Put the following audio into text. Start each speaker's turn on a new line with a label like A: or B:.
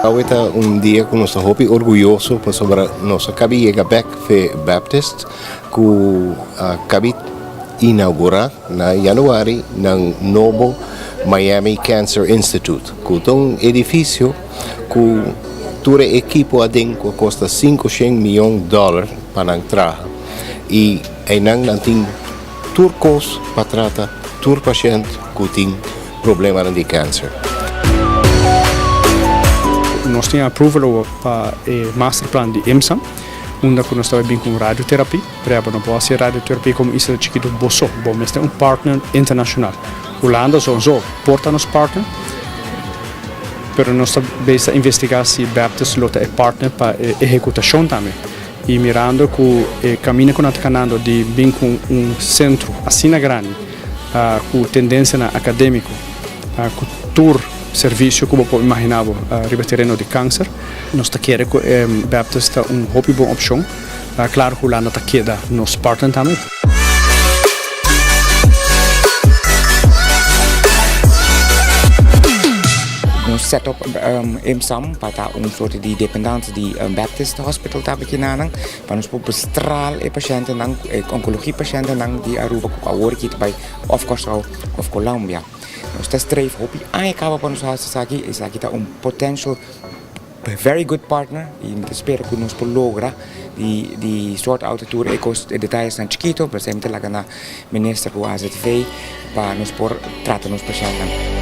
A: Ahorita dia que nós estamos orgulhosos sobre nossa cabeça Baptist, que acabou inaugurar na januário no novo Miami Cancer Institute, que é um edifício que toda a equipe adentro custa $500 milhões para entrar. E não tem turcos para tratar todo paciente que tem problema de câncer.
B: Nós temos approval para o master plan de IMSAM, onde nós estamos bem com radioterapia. Para não pode ser radioterapia como isso aqui do Bosso, mas é um partner internacional. Holanda porta nos partner, mas nós estamos a investigar se Baptist é partner para a executação também. E mirando que o caminho que nós estamos caminhando de bem com centro assim grande, com tendência acadêmica, com tour serviço que você imaginava ribaterreno de câncer, nós queremos que Baptist é uma boa opção. Claro que Holanda queda nos partner também.
C: Nós set up IMSAM para sorte de dependência de Baptist Hospital aqui na Nang, para nos bestral e paciente nang oncologia paciente nang di Aruba com a work it by of Kosovo of Colombia. Nós testamos hope acaba para nos aqui está potential very good partner e espero que nós logra de sort out tour ecos detalhes tan chiquito, por exemplo, lá na ministra do AZV para nos por tratar nos pacientes.